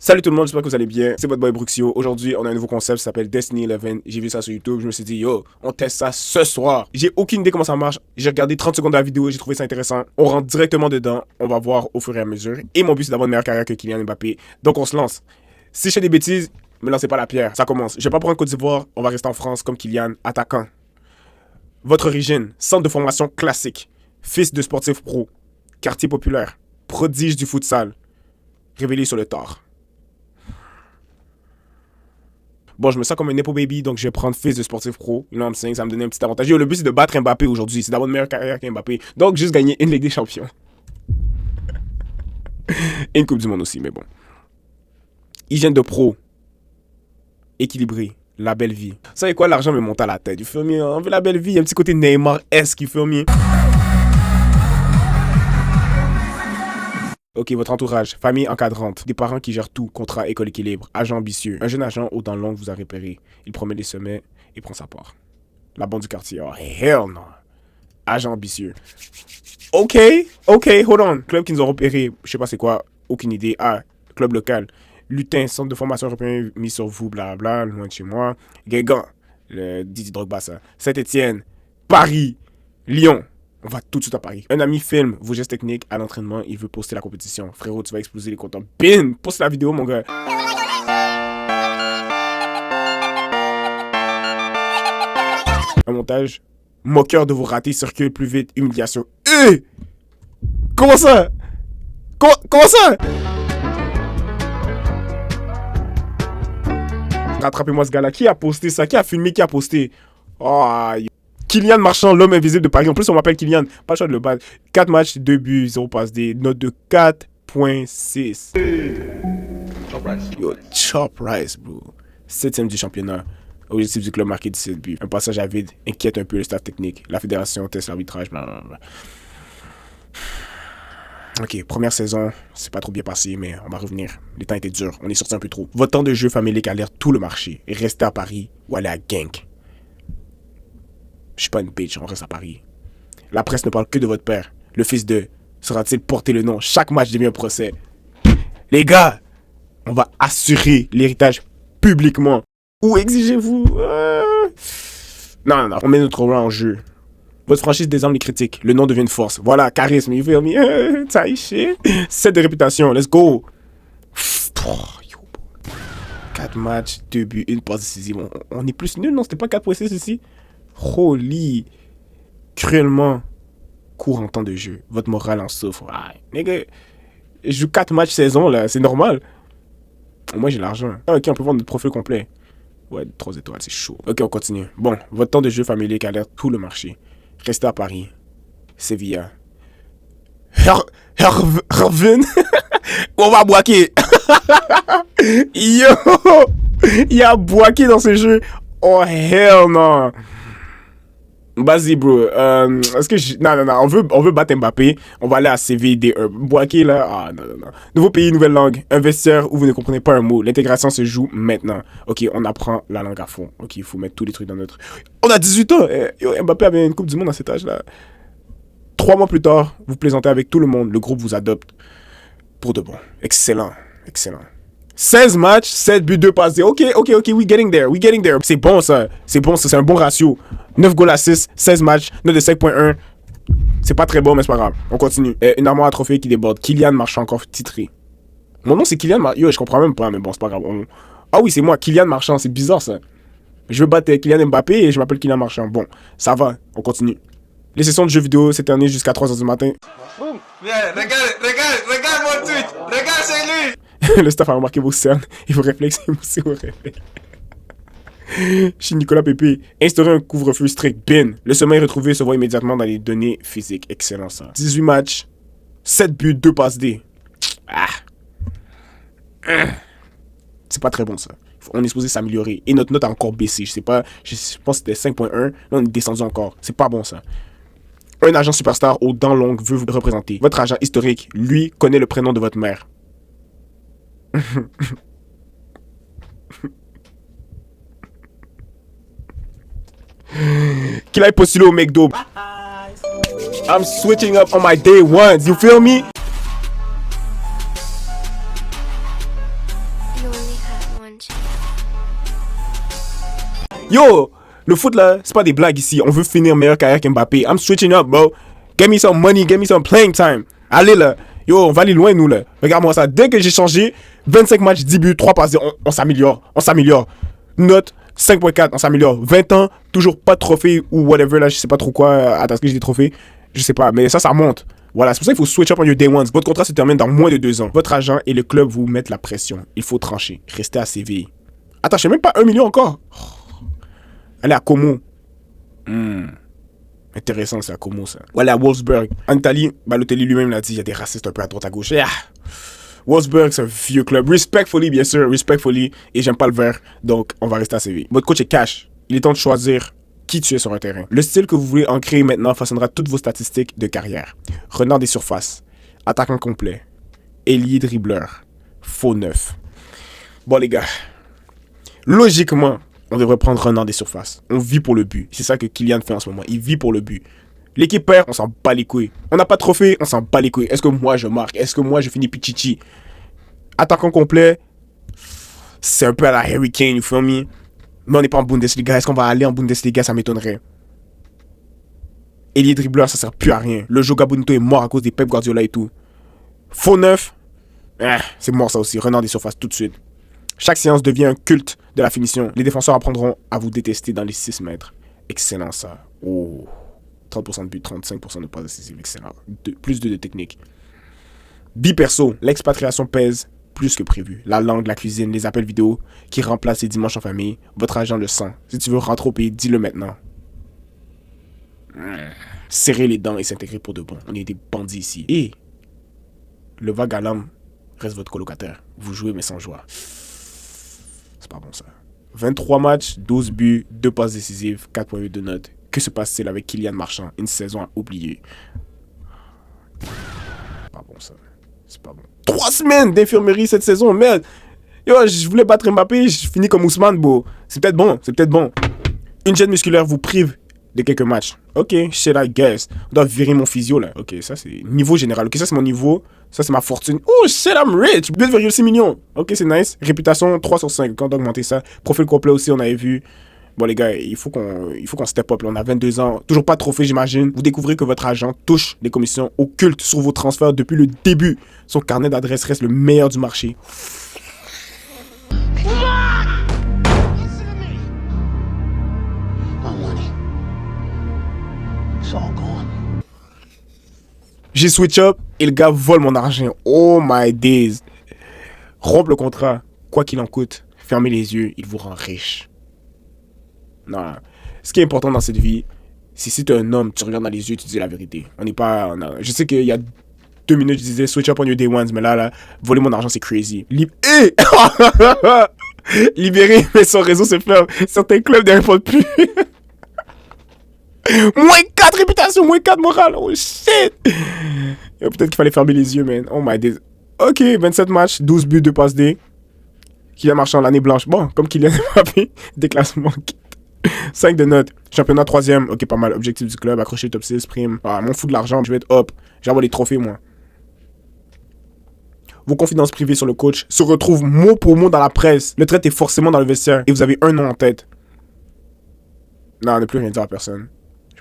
Salut tout le monde, j'espère que vous allez bien. C'est votre boy Bruxio. Aujourd'hui, on a un nouveau concept, ça s'appelle Destiny 11. J'ai vu ça sur YouTube, je me suis dit, yo, on teste ça ce soir. J'ai aucune idée comment ça marche. J'ai regardé 30 secondes de la vidéo, j'ai trouvé ça intéressant. On rentre directement dedans, on va voir au fur et à mesure. Et mon but, c'est d'avoir une meilleure carrière que Kylian Mbappé. Donc, on se lance. Si je fais des bêtises, me lancez pas la pierre. Ça commence. Je vais pas prendre Côte d'Ivoire, on va rester en France comme Kylian, attaquant. Votre origine, centre de formation classique. Fils de sportif pro. Quartier populaire. Prodige du futsal. Révélé sur le tard. Bon, je me sens comme un Nepo Baby, donc je vais prendre fils de sportif pro. You know what I'm saying? Ça va me donner un petit avantage. Yo, le but, c'est de battre Mbappé aujourd'hui. C'est d'avoir une meilleure carrière qu'Mbappé. Donc, juste gagner une Ligue des Champions. Et une Coupe du Monde aussi, mais bon. Hygiène de pro. Équilibré. La belle vie. Vous savez quoi? L'argent me monte à la tête. You feel me? On veut la belle vie. Il y a un petit côté Neymar-esque, you feel me? Ok, votre entourage, famille encadrante, des parents qui gèrent tout, contrat, école équilibre, agent ambitieux. Un jeune agent aux dents longues vous a repéré. Il promet des sommets et prend sa part. La bande du quartier, oh hell no. Agent ambitieux. Ok, hold on. Club qui nous ont repéré, je sais pas c'est quoi, aucune idée. Ah, club local. Lutin, centre de formation européen mis sur vous, blablabla, loin de chez moi. Guingamp, le Didier Drogba ça. Saint-Étienne, Paris, Lyon. On va tout de suite à Paris. Un ami filme vos gestes techniques à l'entraînement. Il veut poster la compétition. Frérot, tu vas exploser les compteurs. Bim! Poste la vidéo, mon gars. Un montage. Moqueur de vos ratés circule plus vite. Humiliation. Comment ça? Comment ça? Rattrapez-moi ce gars-là. Qui a posté ça? Qui a filmé? Qui a posté? Oh, Kylian Marchand, l'homme invisible de Paris. En plus, on m'appelle Kylian. Pas le choix de le battre. 4 matchs, 2 buts, 0 passe D. Note de 4.6. Yo, Chop Rice, bro. 7ème du championnat. Objectif du club marqué 17 buts. Un passage à vide inquiète un peu le staff technique. La fédération teste l'arbitrage, blablabla. Ok, première saison, c'est pas trop bien passé, mais on va revenir. Les temps étaient durs, on est sorti un peu trop. Votre temps de jeu familial alerte tout le marché. Restez à Paris ou allez à Genk. Je suis pas une bitch, on reste à Paris. La presse ne parle que de votre père. Le fils de sera-t-il porter le nom? Chaque match devient un procès. Les gars, on va assurer l'héritage publiquement. Ou exigez-vous Non, on met notre rôle en jeu. Votre franchise désarme les critiques. Le nom devient une force. Voilà, charisme, you feel me? Ça shit. 7 de réputation, let's go. 4 matchs, 2 buts, 1 passe décisive. On est plus nul, non? C'était pas 4.6 ici? Holy. Cruellement court en temps de jeu. Votre morale en souffre. Ah, nigga, je joue 4 matchs saison, là. C'est normal. Moi, j'ai l'argent. Ah, ok, on peut voir notre profil complet. Ouais, 3 étoiles, c'est chaud. Ok, on continue. Bon, votre temps de jeu familier qui alerte tout le marché. Restez à Paris. Sevilla. Hervin. On va boaquer. Yo. Il y a boaqué dans ce jeu. Oh, hell no. Vas-y, bro. Est-ce que Non, on veut battre Mbappé. On va aller à CVD1. Boaké, là. Ah, non. Nouveau pays, nouvelle langue. Un vestiaire où vous ne comprenez pas un mot. L'intégration se joue maintenant. Ok, on apprend la langue à fond. Ok, il faut mettre tous les trucs dans notre... On a 18 ans. Yo, Mbappé avait une Coupe du Monde à cet âge-là. 3 mois plus tard, vous plaisantez avec tout le monde. Le groupe vous adopte. Pour de bon. Excellent. 16 matchs, 7 buts, 2 passes. Ok, we getting there. C'est bon, ça, c'est un bon ratio. 9 goals à 6, 16 matchs, note de 5.1. C'est pas très bon, mais c'est pas grave. On continue. Une armoire à trophées qui déborde. Kylian Marchand encore titré. Mon nom, c'est Kylian Marchand. Yo, je comprends même pas, mais bon, c'est pas grave. Ah oui, c'est moi, Kylian Marchand, c'est bizarre, ça. Je veux battre Kylian Mbappé et je m'appelle Kylian Marchand. Bon, ça va, on continue. Les sessions de jeux vidéo s'éternisent jusqu'à 3h du matin. Boum. Regarde mon tweet. Regarde, c'est lui. Le staff a remarqué vos cernes et vos réflexes aussi au réveil. Chez Nicolas Pépé, instaurer un couvre-feu strict. Bin. Le sommeil retrouvé se voit immédiatement dans les données physiques. Excellent ça. 18 matchs, 7 buts, 2 passes D. C'est pas très bon ça. On est supposé s'améliorer. Et notre note a encore baissé. Je pense que c'était 5.1. Là, on est descendu encore. C'est pas bon ça. Un agent superstar aux dents longues veut vous représenter. Votre agent historique, lui, connaît le prénom de votre mère. Qu'il aille postuler au McDo. I'm switching up on my day ones. You feel me? Yo, le foot là, c'est pas des blagues ici. On veut finir meilleure carrière qu'Mbappé. I'm switching up, bro. Get me some money, get me some playing time. Allez là. Yo, on va aller loin, nous là. Regarde-moi ça. Dès que j'ai changé, 25 matchs, 10 buts, 3 passes, on s'améliore. On s'améliore. Note 5.4, on s'améliore. 20 ans, toujours pas de trophée ou whatever là, je sais pas trop quoi. Attends, est-ce que j'ai des trophées? Je sais pas, mais ça monte. Voilà, c'est pour ça qu'il faut switch up on your day ones. Votre contrat se termine dans moins de 2 ans. Votre agent et le club vous mettent la pression. Il faut trancher. Restez à Séville. Attends, je sais même pas 1 million encore. Allez à Como. Intéressant, c'est à Como ça. Ou allez à Wolfsburg. En Italie, Balotelli lui-même l'a dit, il y a des racistes un peu à droite à gauche. Yeah. Wolfsburg, c'est un vieux club. Respectfully, bien sûr, respectfully. Et j'aime pas le vert, donc on va rester à Séville. Votre coach est cash. Il est temps de choisir qui tu es sur un terrain. Le style que vous voulez en créer maintenant façonnera toutes vos statistiques de carrière. Renard des surfaces, attaquant complet, ailier dribbleur, faux neuf. Bon les gars, logiquement, on devrait prendre Renard des surfaces. On vit pour le but. C'est ça que Kylian fait en ce moment. Il vit pour le but. L'équipe perd, on s'en bat les couilles. On n'a pas de trophée, on s'en bat les couilles. Est-ce que moi je marque? Est-ce que moi je finis pichichi? Attaquant complet, c'est un peu à la Harry Kane, you feel me? Mais on n'est pas en Bundesliga. Est-ce qu'on va aller en Bundesliga? Ça m'étonnerait. Ailier dribbleur, ça sert plus à rien. Le Joga Bonito est mort à cause des Pep Guardiola et tout. Faux neuf, c'est mort ça aussi. Renard des surfaces tout de suite. Chaque séance devient un culte de la finition. Les défenseurs apprendront à vous détester dans les 6 mètres. Excellent ça. Oh. 30% de but, 35% de passes décisives. Excellent. Plus de technique. Bi-perso, l'expatriation pèse plus que prévu. La langue, la cuisine, les appels vidéo qui remplacent les dimanches en famille. Votre agent le sent. Si tu veux rentrer au pays, dis-le maintenant. Serrer les dents et s'intégrer pour de bon. On est des bandits ici. Et le vague à l'âme reste votre colocataire. Vous jouez mais sans joie. C'est pas bon ça. 23 matchs, 12 buts, 2 passes décisives, 4.8 de notes. Que se passe-t-il avec Kylian Marchand? Une saison à oublier. C'est pas bon ça. C'est pas bon. 3 semaines d'infirmerie cette saison, merde. Yo, je voulais battre Mbappé, je finis comme Ousmane, beau. C'est peut-être bon, c'est peut-être bon. Une gêne musculaire vous prive de quelques matchs. Ok, shit, I guess. On doit virer mon physio là. Ok, ça c'est niveau général. Ok, ça c'est mon niveau. Ça c'est ma fortune. Oh shit, I'm rich. 2,6 millions. Ok, c'est nice. Réputation 3 sur 5. Quand on doit augmenter ça. Profil complet aussi, on avait vu. Bon les gars, il faut qu'on step up là. On a 22 ans. Toujours pas de trophée, j'imagine. Vous découvrez que votre agent touche les commissions occultes sur vos transferts depuis le début. Son carnet d'adresse reste le meilleur du marché. J'ai switch up et le gars vole mon argent. Oh my days. Rompe le contrat, quoi qu'il en coûte. Fermez les yeux, il vous rend riche. Non. Ce qui est important dans cette vie, c'est si tu es un homme, tu regardes dans les yeux, tu dis la vérité. On n'est pas... Je sais qu'il y a 2 minutes, je disais switch up on your day ones, mais là, voler mon argent, c'est crazy. Libérer, mais son réseau se ferme. Certains clubs ne répondent plus. Moins 4 réputation, moins 4 morale. Oh shit. Peut-être qu'il fallait fermer les yeux, man. Oh my days. Ok, 27 matchs, 12 buts, 2 passes D. Kylian Marchand, l'année blanche. Bon, comme Kylian Mbappé, déclassement. 5 de notes. Championnat 3ème. Ok, pas mal. Objectif du club, accrocher top 6, prime. Ah, m'en fous de l'argent, je vais être up. J'envoie les trophées, moi. Vos confidences privées sur le coach se retrouvent mot pour mot dans la presse. Le trait est forcément dans le vestiaire et vous avez un nom en tête. Non, ne plus rien dire à personne.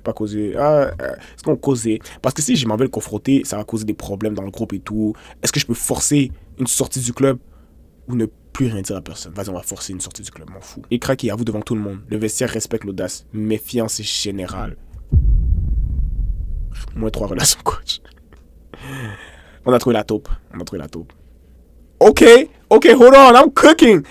Pas causer. Est-ce qu'on causait? Parce que si je m'en vais le confronter, ça va causer des problèmes dans le groupe et tout. Est-ce que je peux forcer une sortie du club ou ne plus rien dire à personne? Vas-y, on va forcer une sortie du club, m'en fous. Et craquez à vous devant tout le monde. Le vestiaire respecte l'audace. Méfiance générale. Moins 3 relations coach. On a trouvé la taupe. Ok, hold on, I'm cooking.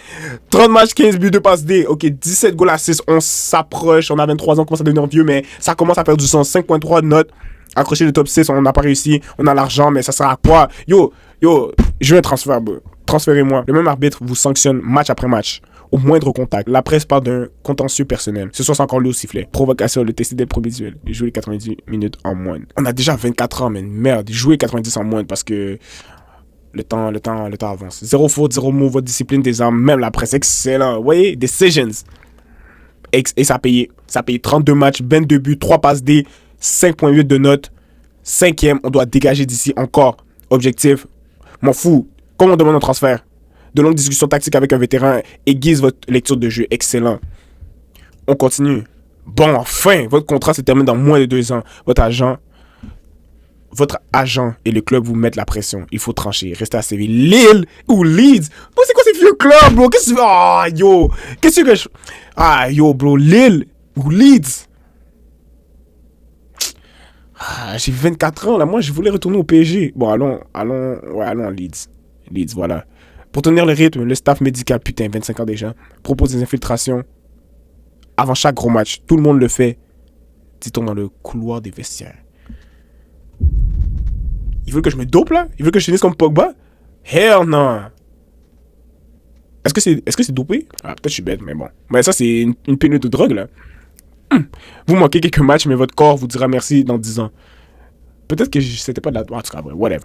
30 matchs, 15 buts, 2 passes D. Ok, 17 goals à 6, on s'approche. On a 23 ans, on commence à devenir vieux, mais ça commence à perdre du sens. 5.3 de notes. Accrocher le top 6, on n'a pas réussi. On a l'argent, mais ça sert à quoi? Yo, je veux un transfert, bro. Transférez-moi. Le même arbitre vous sanctionne match après match. Au moindre contact. La presse parle d'un contentieux personnel. Ce soir, c'est encore lui au sifflet. Provocation, le tester dès le premier duel. Jouer les 90 minutes en moine. On a déjà 24 ans, mais merde. Jouer 90 en moine parce que... Le temps avance. 0 faute, 0 mot, votre discipline des armes, même la presse, excellent. Vous voyez, decisions. Et ça a payé. Ça a payé 32 matchs, 22 buts, 3 passes D, 5.8 de notes. 5e, on doit dégager d'ici encore. Objectif, m'en fous. Comment on demande un transfert? De longues discussions tactiques avec un vétéran aiguise votre lecture de jeu. Excellent. On continue. Bon, enfin, votre contrat se termine dans moins de 2 ans. Votre agent et le club vous mettent la pression. Il faut trancher. Restez à Séville. Lille ou Leeds. Bro, c'est quoi ces vieux clubs, bro? Qu'est-ce que tu veux? Ah, yo. Qu'est-ce que je... Ah, yo, bro. Lille ou Leeds. Ah, j'ai 24 ans, là. Moi, je voulais retourner au PSG. Bon, allons à Leeds. Leeds, voilà. Pour tenir le rythme, le staff médical, putain, 25 ans déjà, propose des infiltrations avant chaque gros match. Tout le monde le fait, dit-on dans le couloir des vestiaires. Ils veulent que je me dope, là? Ils veulent que je finisse comme Pogba? Hell non! Est-ce que c'est dopé? Ah, peut-être que je suis bête, mais bon. Mais ça, c'est une pénurie de drogue, là. Vous manquez quelques matchs, mais votre corps vous dira merci dans 10 ans. Peut-être que c'était pas de la... En tout cas, whatever.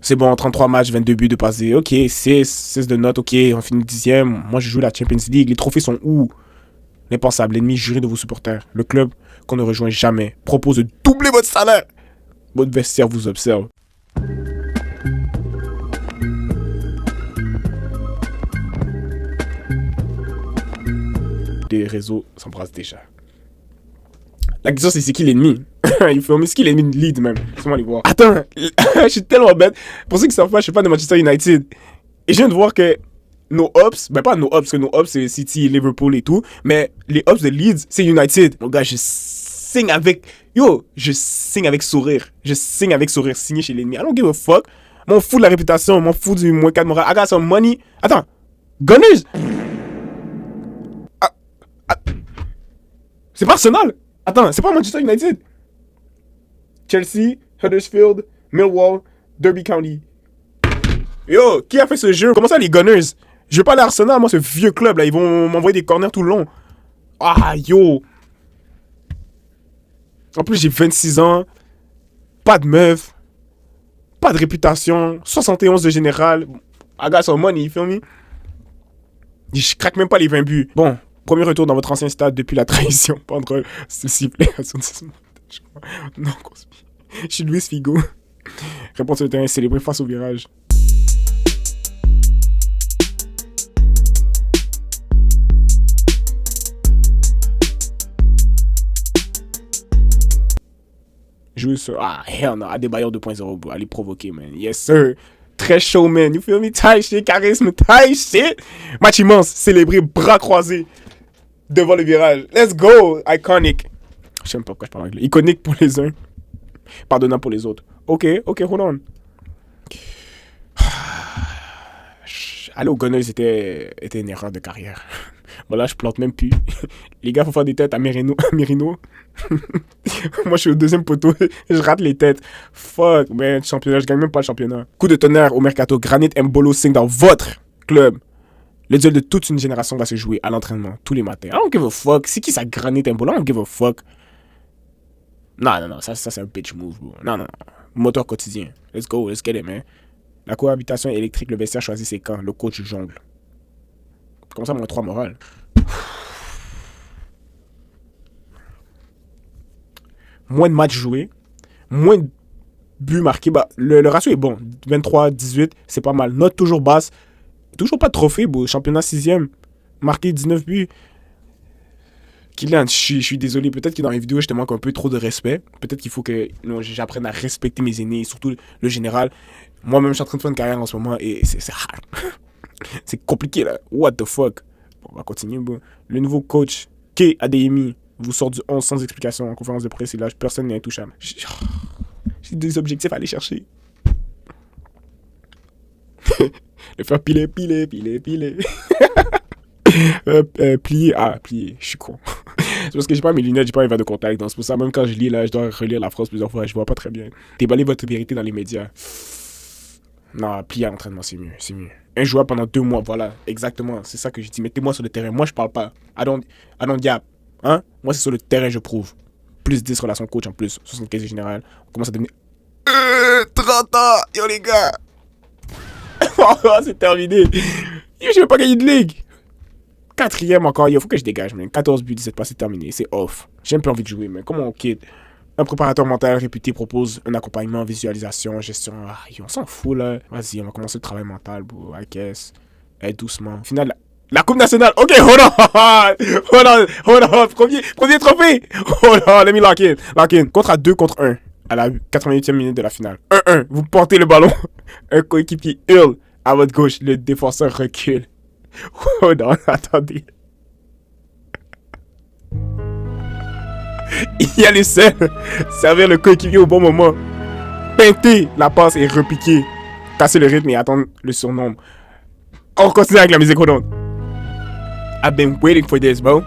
C'est bon, 33 matchs, 22 buts de passé. Ok, 6 de notes, ok, on finit 10e. Moi, je joue la Champions League. Les trophées sont où? L'impensable, l'ennemi juré de vos supporters. Le club qu'on ne rejoint jamais propose de doubler votre salaire. Votre vestiaire vous observe. Les réseaux s'embrassent déjà. La question, c'est qui l'ennemi? Il faut c'est qui l'ennemi de Leeds même? Laisse-moi aller voir. Attends, je suis tellement bête. Pour ceux qui savent pas, je suis pas de Manchester United. Et je viens de voir que nos Ops, ben pas nos Ops, parce que nos Ops c'est City, Liverpool et tout, mais les Ops de Leeds, c'est United. Mon gars, je signe avec sourire. Je signe avec sourire, signé chez l'ennemi. I don't give a fuck. M'en fous de la réputation, m'en fous du moins 4 moral. I got some money. Attends, Gunners! C'est pas Arsenal! Attends, c'est pas Manchester United! Chelsea, Huddersfield, Millwall, Derby County. Yo, qui a fait ce jeu? Comment ça, les Gunners? Je veux pas aller à Arsenal, moi, ce vieux club, là. Ils vont m'envoyer des corners tout le long. Ah, yo! En plus, j'ai 26 ans. Pas de meuf. Pas de réputation. 71 de général. I got some money, you feel me? Je craque même pas les 20 buts. Bon, premier retour dans votre ancien stade depuis la trahison. Prendre ce sifflet à son non, je suis Luis Figo. Réponse sur le terrain célébré face au virage. Jouer sur... Ah, hell no. Adebayor 2.0, bro. Allez provoquer, man. Yes, sir. Très chaud, man. You feel me? Tight shit, charisme, tight shit. Match immense. Célébré, bras croisés. Devant le virage. Let's go. Iconic. Je sais même pas pourquoi je parle anglais. Iconique pour les uns. Pardonnant pour les autres. Ok, hold on. Aller au Gunners était une erreur de carrière. Bon là, je plante même plus. Les gars, faut faire des têtes à Merino. Moi, je suis au deuxième poteau. Je rate les têtes. Fuck, man. Championnat, je gagne même pas le championnat. Coup de tonnerre au mercato. Granit Mbolo signe dans votre club. Le duel de toute une génération va se jouer à l'entraînement tous les matins. I don't give a fuck. C'est qui ça, Granit Mbolo? I don't give a fuck. Non. Ça c'est un bitch move, bro. Non. Moteur quotidien. Let's go, let's get it, man. La cohabitation électrique, le vestiaire choisit ses camps. Le coach jongle. Comment ça, moins 3 morale? Moins de matchs joués. Moins de buts marqués. Bah, le ratio est bon. 23-18, c'est pas mal. Note toujours basse. Toujours pas de trophée, bro. Championnat 6e. Marqué 19 buts. Kylian, je suis désolé. Peut-être que dans les vidéos, je te manque un peu trop de respect. Peut-être qu'il faut que j'apprenne à respecter mes aînés, surtout le général. Moi-même, je suis en train de faire une carrière en ce moment et c'est hard. C'est compliqué, là. What the fuck? Bon, on va continuer, bro. Le nouveau coach, K. Adeyemi, vous sort du 11 sans explication en conférence de presse. Et là, personne n'est intouchable. J'ai des objectifs à aller chercher. Le faire piler. Plier. Ah, plier. Je suis con. C'est parce que j'ai pas mes lunettes, j'ai pas mes verres de contact. Donc c'est pour ça, même quand je lis, là, je dois relire la phrase plusieurs fois. Je vois pas très bien. Déballer votre vérité dans les médias. Non, plier à l'entraînement, c'est mieux. Un joueur pendant 2 mois, voilà. Exactement. C'est ça que je dis. Mettez-moi sur le terrain. Moi, je parle pas. I don't diap. Hein? Moi, c'est sur le terrain, je prouve. Plus 10 relations coach en plus. 75 général. On commence à devenir... 30 ans! Yo, les gars! C'est terminé. Yo, je vais pas gagner de ligue. 4e encore, il faut que je dégage, man. 14 buts, 17 passes, c'est terminé. C'est off. J'ai un peu envie de jouer, mais comment on quitte? Un préparateur mental réputé propose un accompagnement, visualisation, gestion. Ah, on s'en fout, là. Vas-y, on va commencer le travail mental, bro. I guess. Doucement. Au final, La Coupe nationale. Ok, hold on. Hold on. Premier trophée. Hold on, let me lock in. Lock in. Contre à 2 contre 1. À la 88e minute de la finale. 1-1. Vous portez le ballon. Un coéquipier hurle à votre gauche. Le défenseur recule. Hold on, attendez. Il y a les seul. Servir le coéquipier au bon moment. Peinter la passe et repiquer. Casser le rythme et attendre le surnombre. On continue avec la musique, hold on. I've been waiting for this, bro.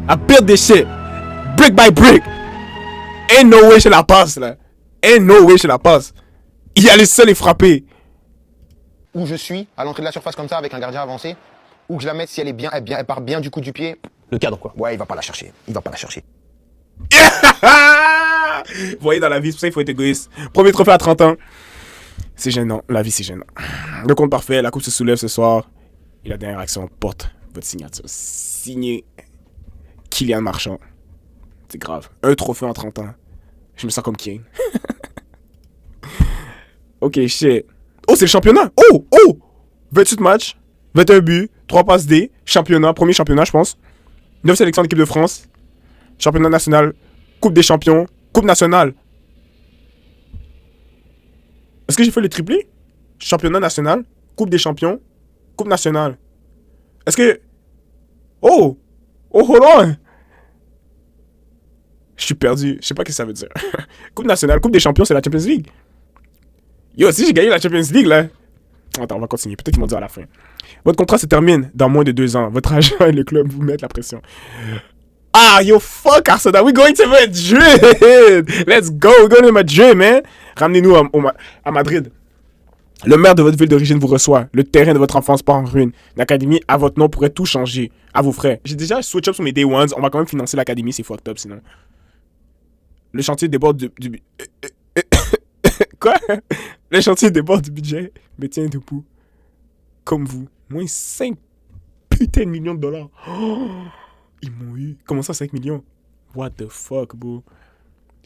I built this shit. Brick by brick. Ain't no way je la passe, là. Ain't no way je la passe. Il y a les seuls et frappés. Où je suis, à l'entrée de la surface comme ça, avec un gardien avancé, où que je la mette, si elle est bien, elle part bien du coup du pied. Le cadre, quoi. Ouais, il va pas la chercher. Il va pas la chercher. Vous voyez, dans la vie, c'est pour ça qu'il faut être égoïste. Premier trophée à 30 ans. C'est gênant. La vie, c'est gênant. Le compte parfait. La coupe se soulève ce soir. Et la dernière action porte votre signature. Signé Kylian Marchand. C'est grave. Un trophée en 30 ans. Je me sens comme King. Ok, shit. Oh, c'est le championnat. Oh. 28 matchs. 21 buts. 3 passes D. Championnat. Premier championnat, je pense. 9 sélections d'équipe de France. Championnat national. Coupe des champions. Coupe nationale. Est-ce que j'ai fait le triplé? Championnat national. Coupe des champions. Coupe nationale. Est-ce que... Oh, hold on. Je suis perdu. Je sais pas ce que ça veut dire. Coupe nationale, Coupe des champions, c'est la Champions League. Yo, si j'ai gagné la Champions League, là... Attends, on va continuer. Peut-être qu'ils vont dire à la fin. Votre contrat se termine dans moins de 2 ans. Votre agent et le club vous mettent la pression. Ah, yo, fuck Arsenal. We're going to Madrid. Let's go. We're going to Madrid, man. Ramenez-nous à Madrid. Le maire de votre ville d'origine vous reçoit. Le terrain de votre enfance part en ruine. L'académie à votre nom pourrait tout changer. À vos frais. J'ai déjà switch up sur mes day ones. On va quand même financer l'académie. C'est fucked up sinon. Le chantier déborde du... Quoi? Le chantier déborde du budget. Mais tiens debout. Comme vous. Moins 5 putains de millions de dollars. Oh, ils m'ont eu. Comment ça 5 millions? What the fuck, bro?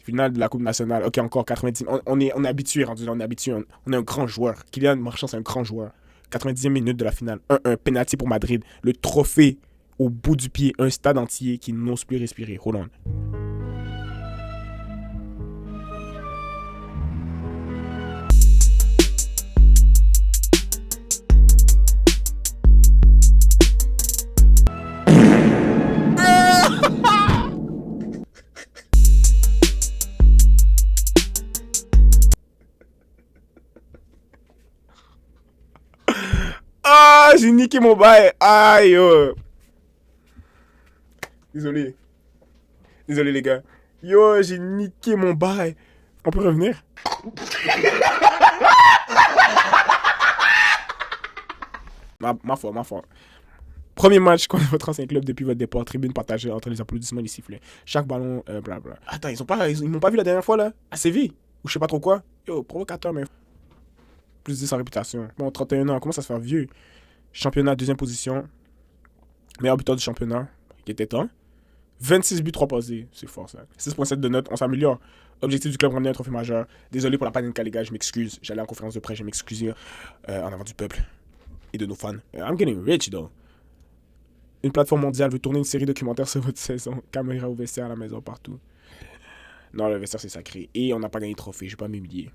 Finale de la Coupe nationale. Ok, encore 90. On est habitué, rendu là, on est habitué. On est un grand joueur. Kylian Marchand, c'est un grand joueur. 90e minute de la finale. 1-1. Penalty pour Madrid. Le trophée au bout du pied. Un stade entier qui n'ose plus respirer. Hold on. Ah, j'ai niqué mon bail. Aïe. Désolé. Désolé, les gars. Yo, j'ai niqué mon bail. On peut revenir? Ma foi. Premier match contre votre ancien club depuis votre départ. Tribune partagée entre les applaudissements et les sifflets. Chaque ballon, blabla. Attends, ils m'ont pas vu la dernière fois, là? À Séville? Ou je sais pas trop quoi? Yo, provocateur, mais... Plus 10 en réputation. Bon, 31 ans, comment ça se fait vieux? Championnat, 2e position. Meilleur buteur du championnat. Qui était temps. 26 buts, 3 passés. C'est fort, ça. 6.7 de notes, on s'améliore. Objectif du club, ramener un trophée majeur. Désolé pour la paninka, les gars, je m'excuse. J'allais en conférence de presse, je m'excuse en avant du peuple et de nos fans. I'm getting rich, though. Une plateforme mondiale veut tourner une série documentaire sur votre saison. Caméra au vestiaire, à la maison, partout. Non, le vestiaire, c'est sacré. Et on n'a pas gagné de trophée, je vais pas m'humilier.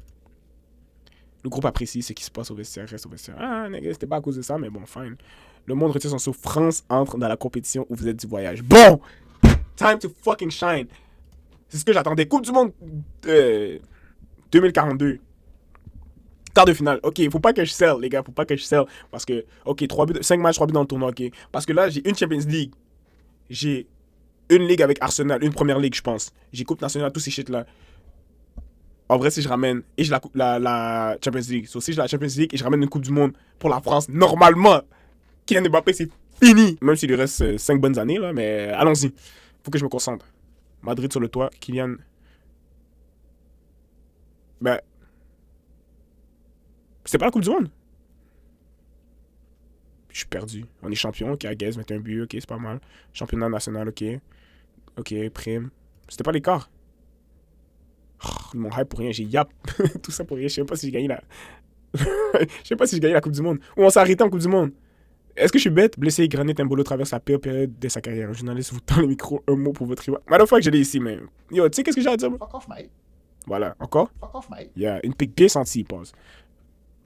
Le groupe apprécie ce qui se passe au vestiaire, reste au vestiaire. Ah, nègre, c'était pas à cause de ça, mais bon, fine. Le monde retient son souffle. France entre dans la compétition où vous êtes du voyage. Bon! Time to fucking shine. C'est ce que j'attendais. Coupe du monde 2042. Quart de finale. Ok, faut pas que je sell, les gars. Faut pas que je sell. Parce que, ok, 5 matchs, 3 buts dans le tournoi, ok. Parce que là, j'ai une Champions League. J'ai une ligue avec Arsenal. Une première ligue, je pense. J'ai Coupe nationale, tous ces shit-là. En vrai, si je ramène... Et j'ai la Champions League. So, si j'ai la Champions League et je ramène une Coupe du Monde pour la France, normalement, Kylian Mbappé, c'est fini. Même s'il lui reste 5 bonnes années, là. Mais allons-y. Faut que je me concentre. Madrid sur le toit. Kylian... Ben... C'était pas la Coupe du Monde. Je suis perdu. On est champion, ok, à Guez, mettre un but, ok, c'est pas mal. Championnat national, ok. Ok, prime. C'était pas l'écart. Oh, ils m'ont hype pour rien, j'ai yap. Tout ça pour rien, je sais même pas si j'ai gagné la... Je sais pas si j'ai gagné la Coupe du Monde. Ou on s'est arrêté en Coupe du Monde. Est-ce que je suis bête? Blessé, Granit Mbolo traverse la pire période de sa carrière. Un journaliste vous tend le micro, un mot pour votre rival. Motherfuck, je l'ai ici, mais. Yo, tu sais qu'est-ce que j'ai à dire? Fuck off, mate. Voilà, encore? Fuck off, mate. Il y a une pique bien sentie, pause.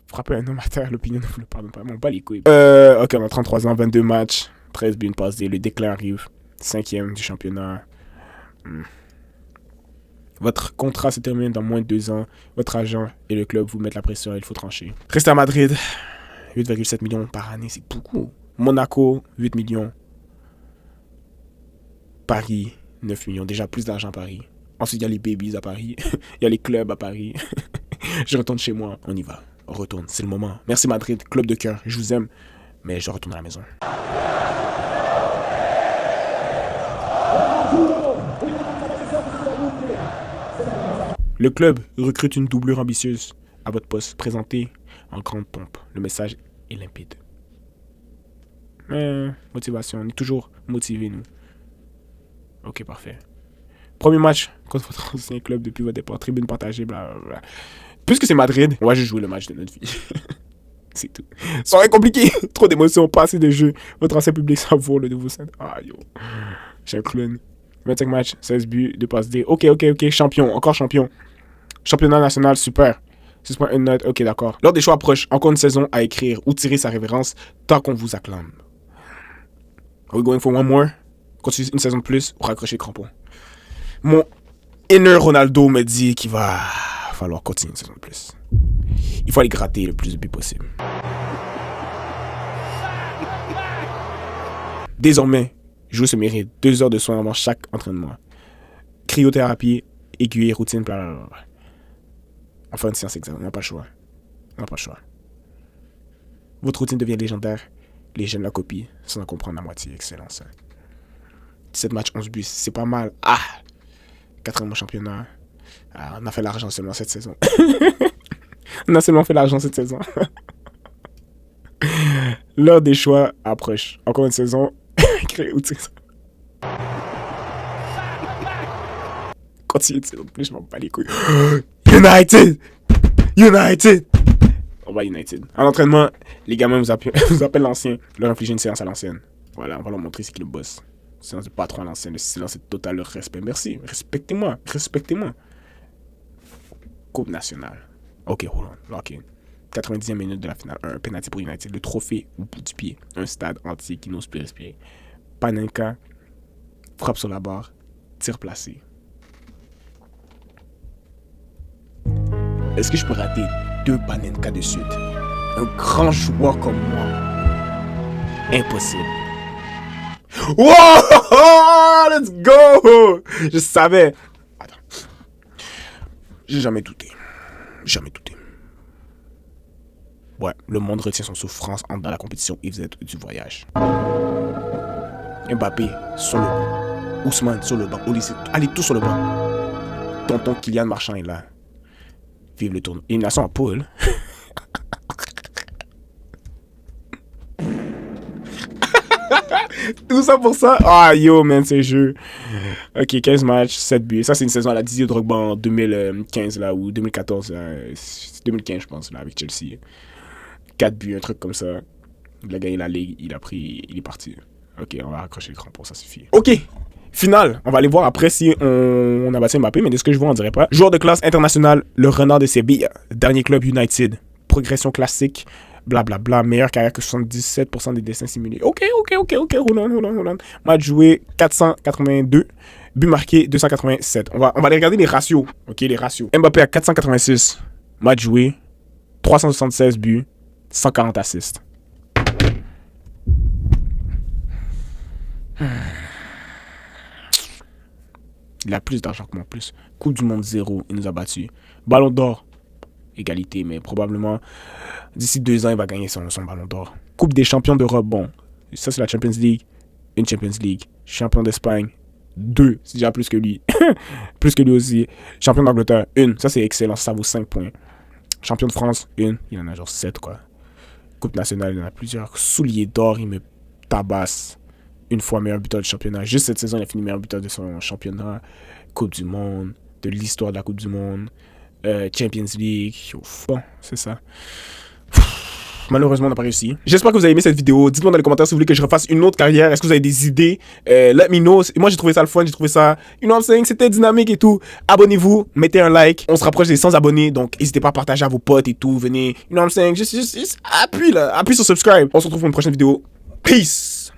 Frapper un homme à terre, l'opinion ne vous le pardonne pas. Mon pas les couilles. Ok, on a 33 ans, 22 matchs, 13 buts, une passe D. Le déclin arrive. 5e du championnat. Votre contrat se termine dans moins de 2 ans. Votre agent et le club vous mettent la pression et il faut trancher. Restez à Madrid. 8,7 millions par année, c'est beaucoup. Monaco, 8 millions. Paris, 9 millions. Déjà plus d'argent à Paris. Ensuite, il y a les babies à Paris. Il y a les clubs à Paris. Je retourne chez moi. On y va. On retourne. C'est le moment. Merci Madrid. Club de cœur. Je vous aime. Mais je retourne à la maison. Le club recrute une doublure ambitieuse à votre poste, présentée en grande pompe. Le message est limpide. Motivation, on est toujours motivés, nous. Ok, parfait. Premier match contre votre ancien club depuis votre départ. Tribune partagée, blablabla. Puisque c'est Madrid, on va juste jouer le match de notre vie. C'est tout. Ça aurait compliqué. Trop d'émotions, pas assez de jeux. Votre ancien public savoure le nouveau centre. Ah, yo. J'ai un clown. 25 matchs, 16 buts, 2 passes D. Ok. Champion, encore champion. Championnat national, super. 6.1 note, ok, d'accord. Lors des choix approche, encore une saison à écrire ou tirer sa révérence tant qu'on vous acclame. Are we going for one more? Continuez une saison de plus ou raccrocher le crampon? Mon inner Ronaldo me dit qu'il va falloir continuer une saison de plus. Il faut aller gratter le plus de buts possible. Désormais, jouer se mérite 2 heures de soins avant chaque entraînement. Cryothérapie, aiguille, routine, blablabla. Enfin, une séance examen, on n'a pas le choix. On n'a pas le choix. Votre routine devient légendaire. Les jeunes la copient sans en comprendre la moitié. Excellent, ça. 17 matchs, 11 buts, c'est pas mal. Ah! 4e championnat. Ah, on a fait l'argent seulement cette saison. On a seulement fait l'argent cette saison. L'heure des choix approche. Encore une saison. Créer outil. Continue de saison de plus, je m'en bats les couilles. United! On va United. À l'entraînement, les gamins vous appellent l'ancien. Leur infliger une séance à l'ancienne. Voilà, on va leur montrer c'est qui le boss. Séance de patron à l'ancienne. Le silence est total, leur respect. Merci. Respectez-moi. Coupe nationale. Ok, hold on. Lock in. 90e minute de la finale. Un penalty pour United. Le trophée au bout du pied. Un stade entier qui n'ose plus respirer. Panenka. Frappe sur la barre. Tir placé. Est-ce que je peux rater 2 Panenka de suite? Un grand joueur comme moi. Impossible. Wow! Let's go! Je savais. Attends. J'ai jamais douté. Ouais, le monde retient son souffrance entre dans la compétition et vous êtes du voyage. Mbappé sur le banc. Ousmane sur le banc. Olysée, allez tous sur le banc. Tonton Kylian Marchand est là. Vive le tournoi. Élimination en poule. Tout ça pour ça? Ah, yo, man, c'est jeu. Ok, 15 matchs, 7 buts. Ça, c'est une saison à la Didier Drogba en 2015, là, ou 2014, là. 2015, je pense, là, avec Chelsea. 4 buts, un truc comme ça. Il a gagné la Ligue, il est parti. Ok, on va raccrocher le crampon, ça suffit. Ok, finale. On va aller voir après si on a battu Mbappé, mais de ce que je vois, on dirait pas. Joueur de classe internationale, le renard de Séville. Dernier club United. Progression classique. Blablabla, meilleure carrière que 77% des dessins simulés. Ok, hold on. Match joué 482, but marqué 287. On va aller regarder les ratios. Ok, les ratios. Mbappé à 486, match joué 376 buts, 140 assists. Il a plus d'argent que moi, plus. Coupe du monde 0, il nous a battus. Ballon d'or, égalité, mais probablement d'ici 2 ans, il va gagner son ballon d'or. Coupe des champions d'Europe, bon, ça c'est la Champions League, une Champions League. Champion d'Espagne, 2, c'est déjà plus que lui. Plus que lui aussi. Champion d'Angleterre, 1, ça c'est excellent, ça vaut 5 points. Champion de France, 1, il en a genre 7, quoi. Coupe nationale, il en a plusieurs. Souliers d'or, il me tabasse. Une fois meilleur buteur du championnat. Juste cette saison, il a fini meilleur buteur de son championnat. Coupe du monde, de l'histoire de la Coupe du monde. Champions League. Bon, c'est ça. Malheureusement, on n'a pas réussi. J'espère que vous avez aimé cette vidéo. Dites-moi dans les commentaires si vous voulez que je refasse une autre carrière. Est-ce que vous avez des idées? Let me know. Moi, j'ai trouvé ça le fun. J'ai trouvé ça, you know what I'm saying? C'était dynamique et tout. Abonnez-vous. Mettez un like. On se rapproche des 100 abonnés. Donc, n'hésitez pas à partager à vos potes et tout. Venez, you know what I'm saying? Juste appuie là. Appuie sur subscribe. On se retrouve pour une prochaine vidéo. Peace!